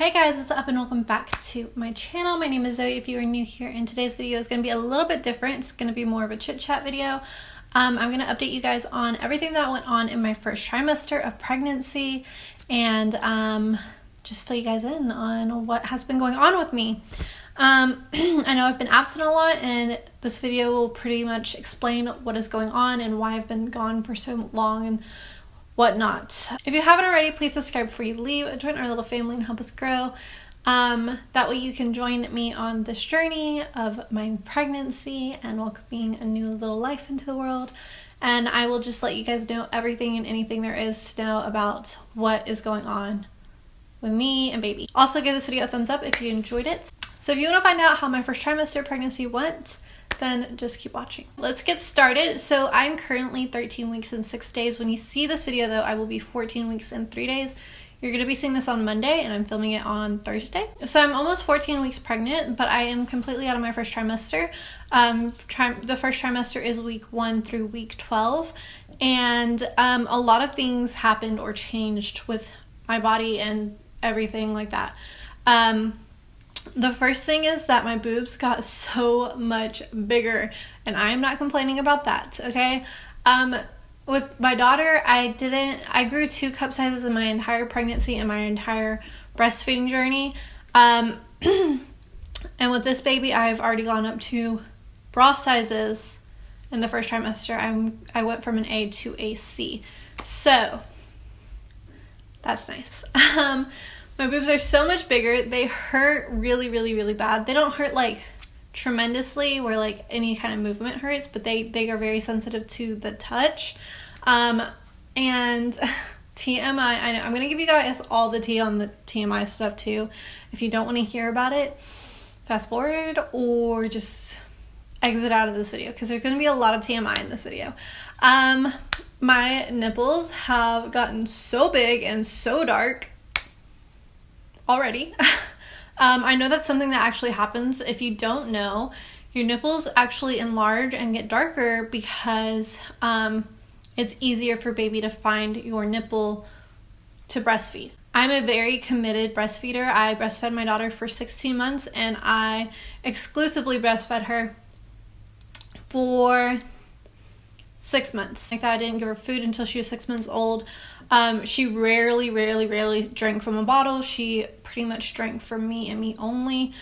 Hey guys, what's up and welcome back to my channel. My name is Zoe if you are new here, and today's video is going to be a little bit different. It's going to be more of a chit chat video. I'm going to update you guys on everything that went on in my first trimester of pregnancy and just fill you guys in on what has been going on with me. I know I've been absent a lot, and this video will pretty much explain what is going on and why I've been gone for so long and whatnot. If you haven't already, please subscribe before you leave. Join our little family and help us grow. That way you can join me on this journey of my pregnancy and welcoming a new little life into the world. And I will just let you guys know everything and anything there is to know about what is going on with me and baby. Also, give this video a thumbs up if you enjoyed it. So if you want to find out how my first trimester pregnancy went, then just keep watching. Let's get started. So I'm currently 13 weeks and 6 days. When you see this video though, I will be 14 weeks and 3 days. You're gonna be seeing this on Monday and I'm filming it on Thursday. So I'm almost 14 weeks pregnant, but I am completely out of my first trimester. The first trimester is week 1 through week 12. And a lot of things happened or changed with my body and everything like that. The first thing is that my boobs got so much bigger, and I am not complaining about that, okay? With my daughter, I grew 2 cup sizes in my entire pregnancy and my entire breastfeeding journey. And with this baby, I've already gone up to bra sizes in the first trimester. I went from an A to a C. So, that's nice. My boobs are so much bigger. They hurt really, really, really bad. They don't hurt like tremendously where like any kind of movement hurts, but they are very sensitive to the touch. And TMI, I know I'm going to give you guys all the tea on the TMI stuff too. If you don't want to hear about it, fast forward or just exit out of this video because there's going to be a lot of TMI in this video. My nipples have gotten so big and so dark already. I know that's something that actually happens. If you don't know, your nipples actually enlarge and get darker because it's easier for baby to find your nipple to breastfeed. I'm a very committed breastfeeder. I breastfed my daughter for 16 months and I exclusively breastfed her for 6 months. Like that, I didn't give her food until she was 6 months old. She rarely drank from a bottle. She pretty much drank from me and me only.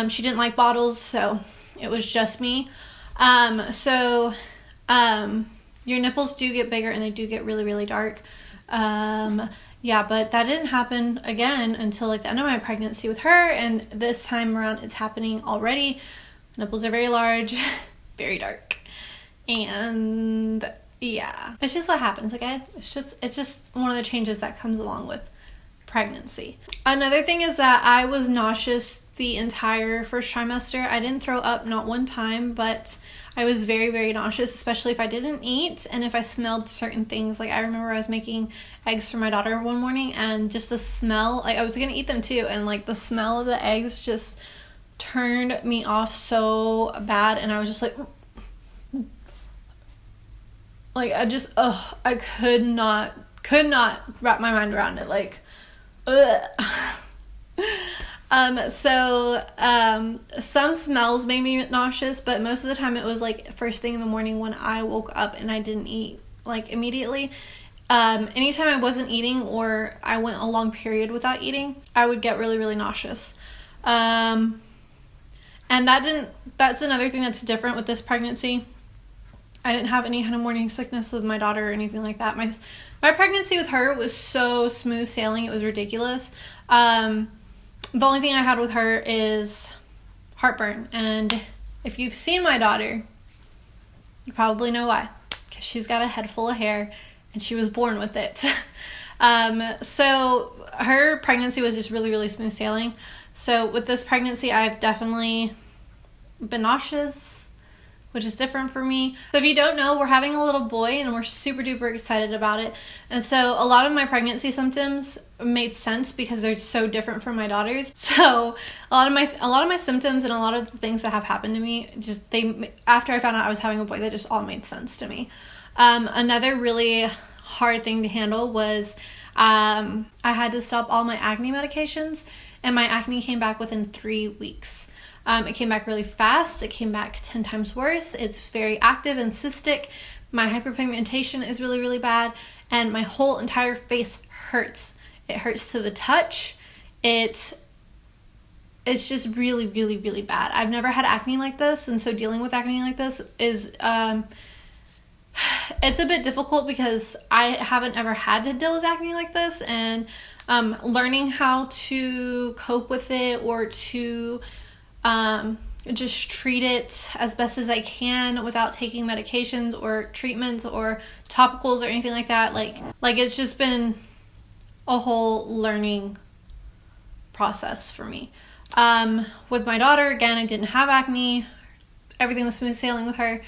She didn't like bottles, so it was just me. Your nipples do get bigger and they do get really dark. Yeah, but that didn't happen again until like the end of my pregnancy with her, and this time around it's happening already. Nipples are very large, very dark. And yeah, it's just what happens, okay? It's just one of the changes that comes along with pregnancy. Another thing is that I was nauseous the entire first trimester. I didn't throw up not one time, but I was very nauseous, especially if I didn't eat and if I smelled certain things. Like I remember I was making eggs for my daughter one morning and just the smell, like I was gonna eat them too, and like the smell of the eggs just turned me off so bad, and I was just like I could not wrap my mind around it. Like, ugh. Some smells made me nauseous, but most of the time it was like first thing in the morning when I woke up and I didn't eat like immediately. Anytime I wasn't eating or I went a long period without eating, I would get really nauseous. And that's another thing that's different with this pregnancy. I didn't have any kind of morning sickness with my daughter or anything like that. My pregnancy with her was so smooth sailing, it was ridiculous. The only thing I had with her is heartburn, and if you've seen my daughter, you probably know why, because she's got a head full of hair and she was born with it. So her pregnancy was just really smooth sailing. So with this pregnancy, I've definitely been nauseous, which is different for me. So if you don't know, we're having a little boy and we're super duper excited about it. And so a lot of my pregnancy symptoms made sense because they're so different from my daughter's. So a lot of my symptoms and a lot of the things that have happened to me, after I found out I was having a boy, they just all made sense to me. Another really hard thing to handle was I had to stop all my acne medications, and my acne came back within 3 weeks. It came back really fast. It came back 10 times worse. It's very active and cystic. My hyperpigmentation is really, really bad, and my whole entire face hurts. It hurts to the touch. It's just really, really, really bad. I've never had acne like this, and so dealing with acne like this is it's a bit difficult because I haven't ever had to deal with acne like this, and learning how to cope with it or to just treat it as best as I can without taking medications or treatments or topicals or anything like that. Like it's just been a whole learning process for me. With my daughter, again, I didn't have acne. Everything was smooth sailing with her.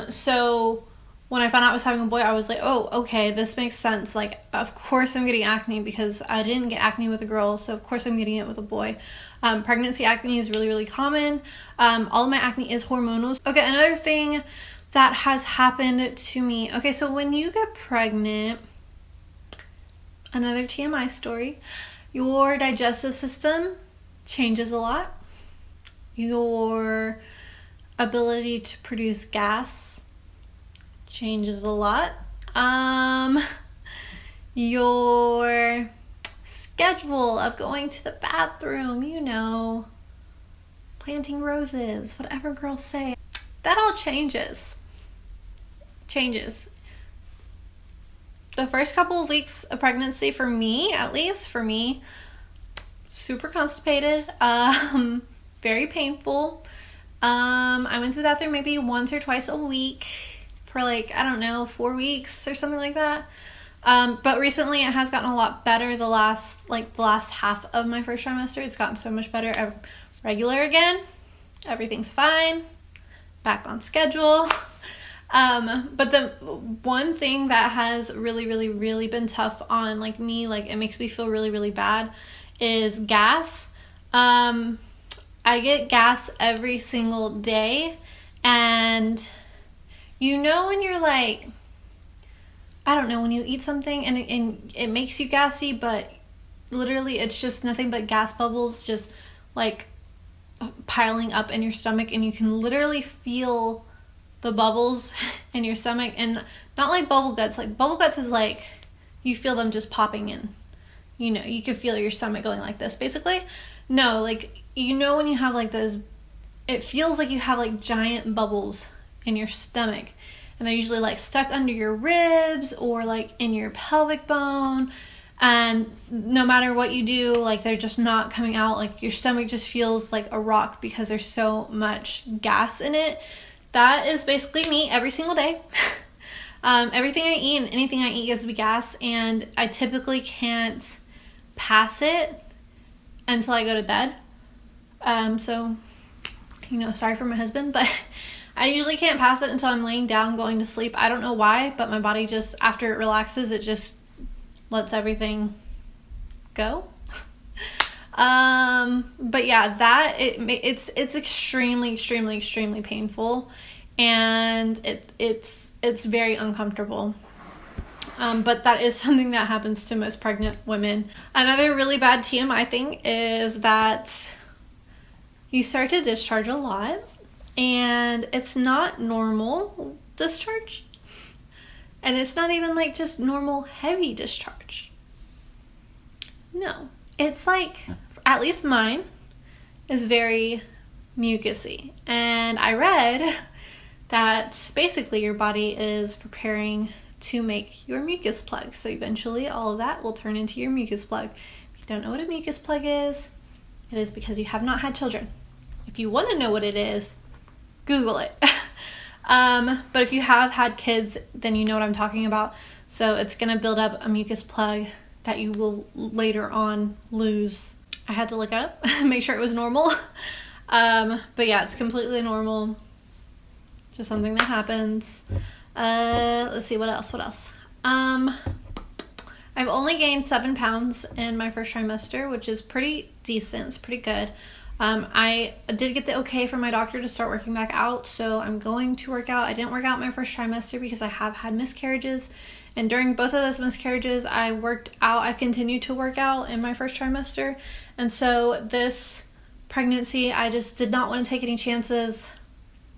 So when I found out I was having a boy, I was like, oh, okay, this makes sense. Like, of course I'm getting acne because I didn't get acne with a girl, so of course I'm getting it with a boy. Pregnancy acne is really, really common. All of my acne is hormonal. Okay, another thing that has happened to me. Okay, so when you get pregnant, another TMI story, your digestive system changes a lot. Your ability to produce gas changes a lot. Your schedule of going to the bathroom, planting roses, whatever girls say, that all changes. The first couple of weeks of pregnancy, for me, at least for me, super constipated, very painful. I went to the bathroom maybe once or twice a week for 4 weeks or something like that. But recently it has gotten a lot better. The last half of my first trimester, it's gotten so much better. I'm regular again. Everything's fine. Back on schedule. But the one thing that has really, really, really been tough on me, it makes me feel really, really bad, is gas. I get gas every single day, and when you're when you eat something and it makes you gassy, but literally it's just nothing but gas bubbles just piling up in your stomach, and you can literally feel the bubbles in your stomach, and not like bubble guts. Bubble guts is you feel them just popping in. You can feel your stomach going like this, basically. No, when you have those, it feels like you have giant bubbles in your stomach, and they're usually stuck under your ribs or in your pelvic bone, and no matter what you do, they're just not coming out. Your stomach just feels like a rock because there's so much gas in it. That is basically me every single day. Everything I eat and anything I eat gives me gas, and I typically can't pass it until I go to bed. So, sorry for my husband, but I usually can't pass it until I'm laying down going to sleep. I don't know why, but my body just, after it relaxes, it just lets everything go. But yeah, it's extremely, extremely, extremely painful, and it's very uncomfortable. But that is something that happens to most pregnant women. Another really bad TMI thing is that you start to discharge a lot, and it's not normal discharge, and it's not even just normal heavy discharge. No, it's at least mine is very mucousy, and I read that basically your body is preparing to make your mucus plug, so eventually all of that will turn into your mucus plug. If you don't know what a mucus plug is, it is because you have not had children. If you want to know what it is, Google it. But if you have had kids, then you know what I'm talking about. So it's going to build up a mucus plug that you will later on lose. I had to look it up, make sure it was normal. But yeah, it's completely normal. Just something that happens. Let's see, what else? I've only gained 7 pounds in my first trimester, which is pretty decent. It's pretty good. I did get the okay from my doctor to start working back out, so I'm going to work out. I didn't work out my first trimester because I have had miscarriages, And during both of those miscarriages, I worked out. I continued to work out in my first trimester. And so this pregnancy, I just did not want to take any chances,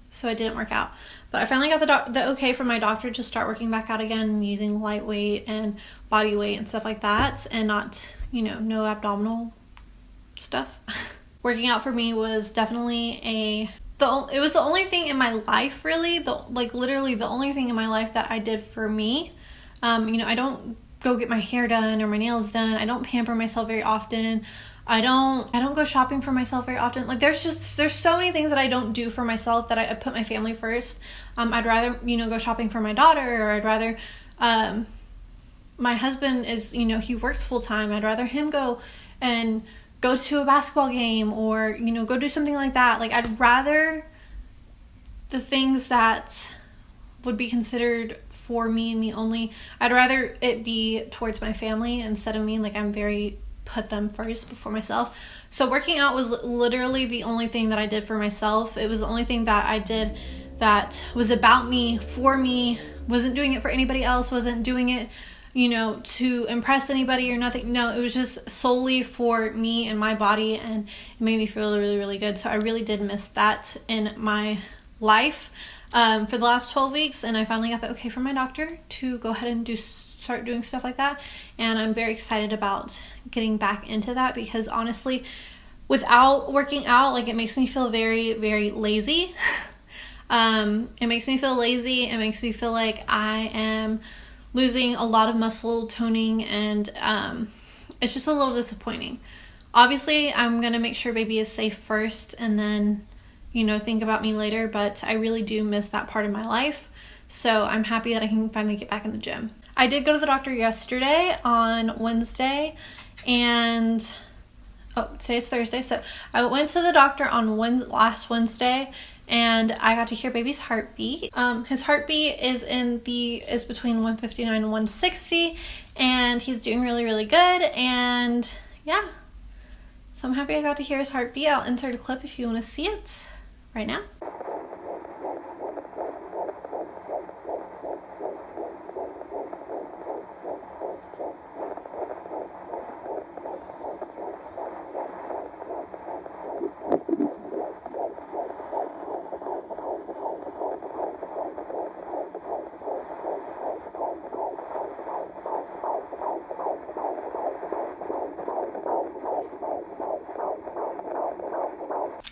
so I didn't work out. But I finally got the okay from my doctor to start working back out again, using lightweight and body weight and stuff like that, and not, no abdominal stuff. Working out for me was definitely it was the only thing in my life, really, literally the only thing in my life that I did for me. I don't go get my hair done or my nails done. I don't pamper myself very often. I don't go shopping for myself very often. Like, there's so many things that I don't do for myself, that I put my family first. I'd rather, go shopping for my daughter, or I'd rather, my husband is, he works full time. I'd rather him go to a basketball game, or, go do something like that. Like, I'd rather the things that would be considered for me and me only, I'd rather it be towards my family instead of me. Like, I'm very put them first before myself. So working out was literally the only thing that I did for myself. It was the only thing that I did that was about me, for me. Wasn't doing it for anybody else, wasn't doing it, to impress anybody or nothing. No, it was just solely for me and my body, and it made me feel really, really good. So I really did miss that in my life for the last 12 weeks, and I finally got the okay from my doctor to go ahead and start doing stuff like that. And I'm very excited about getting back into that, because honestly, without working out, like, it makes me feel very, very lazy. It makes me feel lazy. It makes me feel like I am losing a lot of muscle toning, and it's just a little disappointing. Obviously, I'm gonna make sure baby is safe first, and then think about me later, but I really do miss that part of my life. So I'm happy that I can finally get back in the gym. I did go to the doctor yesterday on Wednesday, and today's Thursday. So I went to the doctor on last Wednesday, and I got to hear baby's heartbeat. His heartbeat is between 159 and 160, and he's doing really, really good. And yeah, so I'm happy I got to hear his heartbeat. I'll insert a clip if you want to see it right now.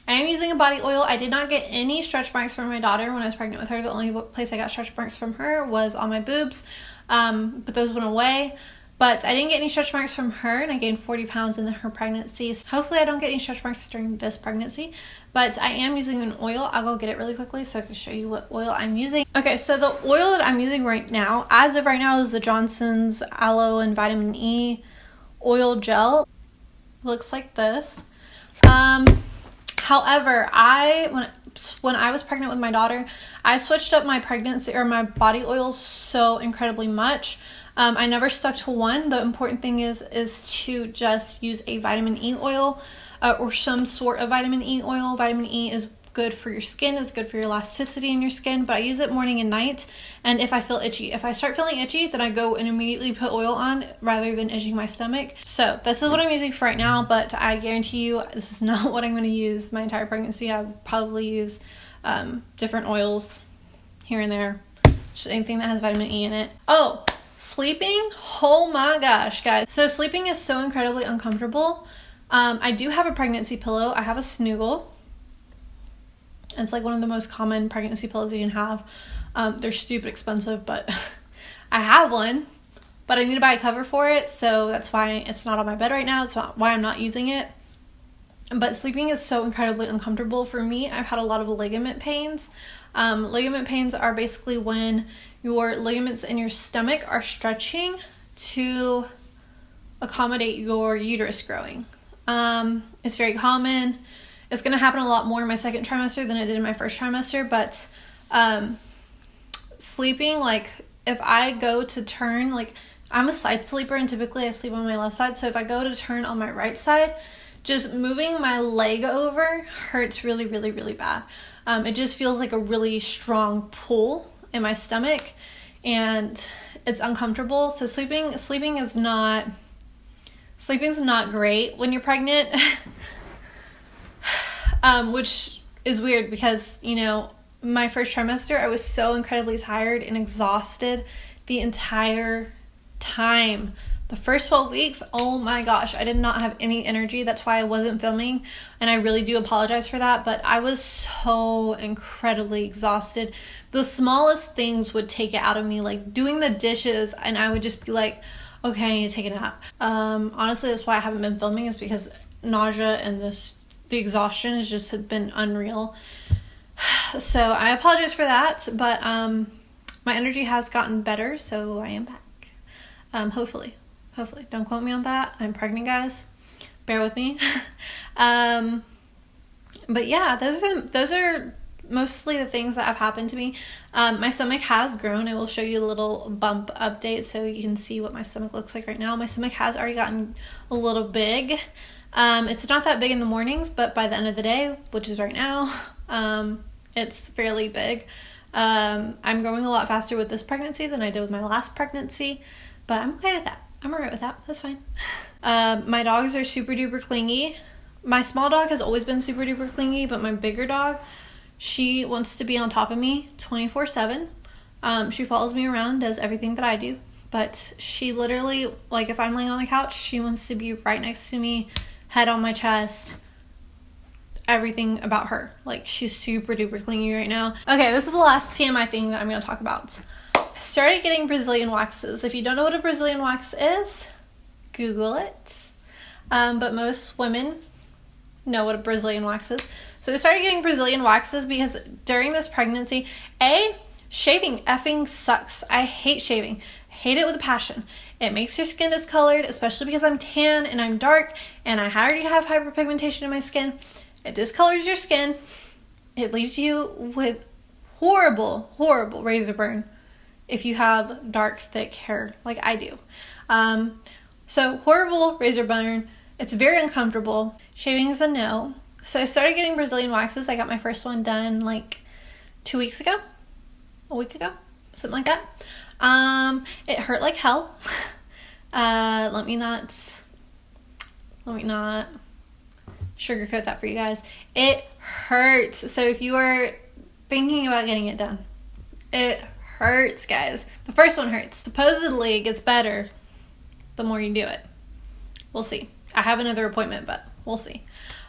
I am using a body oil. I did not get any stretch marks from my daughter when I was pregnant with her. The only place I got stretch marks from her was on my boobs, but those went away. But I didn't get any stretch marks from her, and I gained 40 pounds in her pregnancy. So hopefully I don't get any stretch marks during this pregnancy, but I am using an oil. I'll go get it really quickly so I can show you what oil I'm using. Okay, so the oil that I'm using right now, as of right now, is the Johnson's Aloe and Vitamin E Oil Gel. It looks like this. However, when I was pregnant with my daughter, I switched up my pregnancy or my body oils so incredibly much. I never stuck to one. The important thing is to just use a vitamin E oil or some sort of vitamin E oil. Vitamin E is good for your skin. It's good for your elasticity in your skin, but I use it morning and night. And if I feel itchy, if I start feeling itchy, then I go and immediately put oil on rather than itching my stomach. So this is what I'm using for right now, but I guarantee you this is not what I'm going to use my entire pregnancy. I would probably use different oils here and there, just anything that has vitamin E in it. Oh, sleeping. Oh my gosh, guys. So sleeping is so incredibly uncomfortable. I do have a pregnancy pillow. I have a Snuggle. It's like one of the most common pregnancy pillows you can have. They're stupid expensive, but I have one. But I need to buy a cover for it, so that's why it's not on my bed right now. It's not why I'm not using it. But sleeping is so incredibly uncomfortable for me. I've had a lot of ligament pains. Ligament pains are basically when your ligaments in your stomach are stretching to accommodate your uterus growing. It's very common. It's going to happen a lot more in my second trimester than it did in my first trimester, but sleeping, like if I go to turn, like I'm a side sleeper and typically I sleep on my left side, so if I go to turn on my right side, just moving my leg over hurts really, really, really bad. It just feels like a really strong pull in my stomach, and it's uncomfortable. So sleeping's not great when you're pregnant. Which is weird because, you know, my first trimester, I was so incredibly tired and exhausted the entire time. The first 12 weeks, oh my gosh, I did not have any energy. That's why I wasn't filming, and I really do apologize for that, but I was so incredibly exhausted. The smallest things would take it out of me, like doing the dishes, and I would just be like, okay, I need to take a nap. Honestly, that's why I haven't been filming, is because nausea and the exhaustion has just been unreal. So I apologize for that, but my energy has gotten better, so I am back. Hopefully. Don't quote me on that. I'm pregnant, guys. Bear with me. But yeah, those are mostly the things that have happened to me. My stomach has grown. I will show you a little bump update so you can see what my stomach looks like right now. My stomach has already gotten a little big. It's not that big in the mornings, but by the end of the day, which is right now, it's fairly big. I'm growing a lot faster with this pregnancy than I did with my last pregnancy, but I'm okay with that. I'm alright with that. That's fine. My dogs are super duper clingy. My small dog has always been super duper clingy, but my bigger dog, she wants to be on top of me 24/7. She follows me around, does everything that I do, but she literally, like, if I'm laying on the couch, she wants to be right next to me, head on my chest, everything about her. Like, she's super duper clingy right now. Okay, this is the last TMI thing that I'm going to talk about. I started getting Brazilian waxes. If you don't know what a Brazilian wax is, Google it. But most women know what a Brazilian wax is. So they started getting Brazilian waxes because during this pregnancy, shaving effing sucks. I hate shaving. I hate it with a passion. It makes your skin discolored, especially because I'm tan and I'm dark and I already have hyperpigmentation in my skin. It discolors your skin. It leaves you with horrible, horrible razor burn if you have dark, thick hair like I do. So horrible razor burn. It's very uncomfortable. Shaving is a no. So I started getting Brazilian waxes. I got my first one done like 2 weeks ago, a week ago, something like that. It hurt like hell. Let me not sugarcoat that for you guys. It hurts. So if you are thinking about getting it done, it hurts, guys. The first one hurts. Supposedly it gets better the more you do it. We'll see. I have another appointment, but we'll see.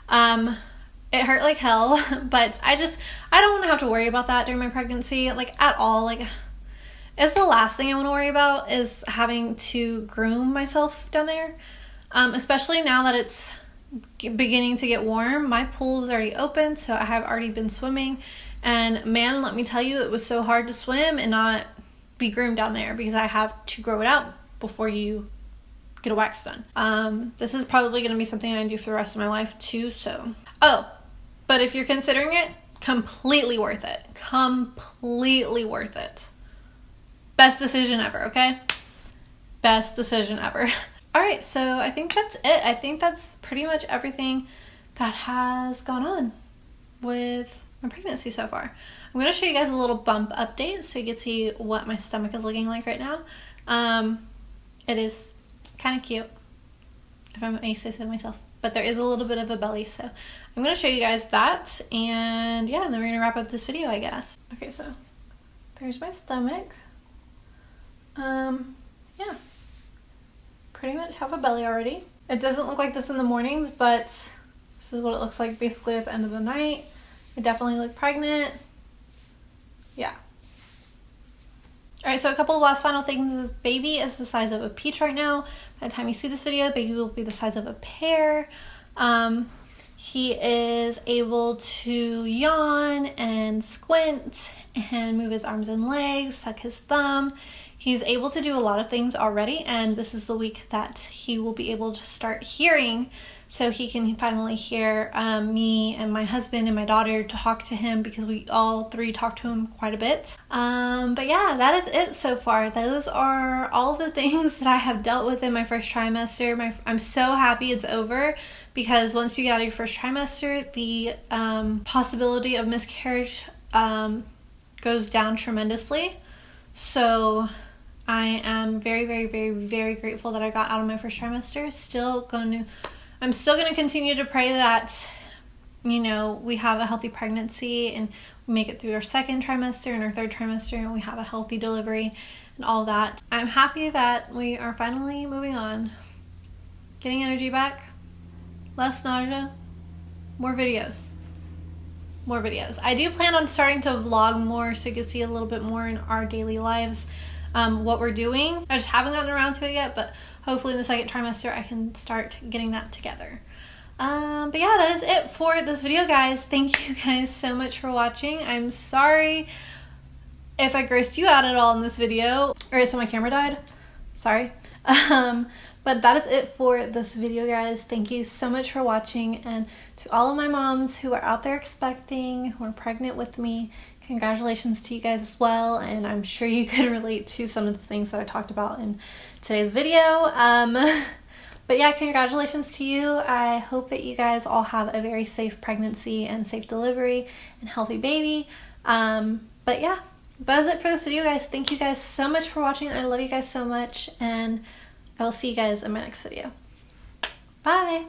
It hurt like hell, but I don't want to have to worry about that during my pregnancy, like, at all. Like, it's the last thing I want to worry about is having to groom myself down there. Especially now that it's beginning to get warm. My pool is already open, so I have already been swimming, and man, let me tell you, it was so hard to swim and not be groomed down there because I have to grow it out before you get a wax done. This is probably going to be something I do for the rest of my life too, so. Oh, but if you're considering it, completely worth it. Completely worth it. Best decision ever, okay? Best decision ever. Alright, so I think that's it. I think that's pretty much everything that has gone on with my pregnancy so far. I'm going to show you guys a little bump update so you can see what my stomach is looking like right now. It is kind of cute, if I may say so myself, but there is a little bit of a belly, so I'm going to show you guys that, and yeah, and then we're going to wrap up this video, I guess. Okay, so there's my stomach. Yeah, pretty much have a belly already. It doesn't look like this in the mornings, but this is what it looks like basically at the end of the night. I definitely look pregnant. Yeah. Alright, so a couple of last final things is baby is the size of a peach right now. By the time you see this video, baby will be the size of a pear. He is able to yawn and squint and move his arms and legs, suck his thumb. He's able to do a lot of things already, and this is the week that he will be able to start hearing, so he can finally hear me and my husband and my daughter talk to him, because we all three talk to him quite a bit. But yeah, that is it so far. Those are all the things that I have dealt with in my first trimester. I'm so happy it's over, because once you get out of your first trimester, the possibility of miscarriage goes down tremendously. So I am very, very, very, very grateful that I got out of my first trimester. I'm still going to continue to pray that, you know, we have a healthy pregnancy and we make it through our second trimester and our third trimester and we have a healthy delivery and all that. I'm happy that we are finally moving on. Getting energy back, less nausea, more videos. More videos. I do plan on starting to vlog more so you can see a little bit more in our daily lives, what we're doing. I just haven't gotten around to it yet, but hopefully in the second trimester I can start getting that together. But yeah, that is it for this video, guys. Thank you guys so much for watching. I'm sorry if I grossed you out at all in this video, or so my camera died. Sorry. But that is it for this video, guys. Thank you so much for watching, and to all of my moms who are out there expecting, who are pregnant with me, congratulations to you guys as well, and I'm sure you could relate to some of the things that I talked about in today's video. But yeah, congratulations to you. I hope that you guys all have a very safe pregnancy and safe delivery and healthy baby. But yeah, that's it for this video, guys. Thank you guys so much for watching. I love you guys so much, and I will see you guys in my next video. Bye!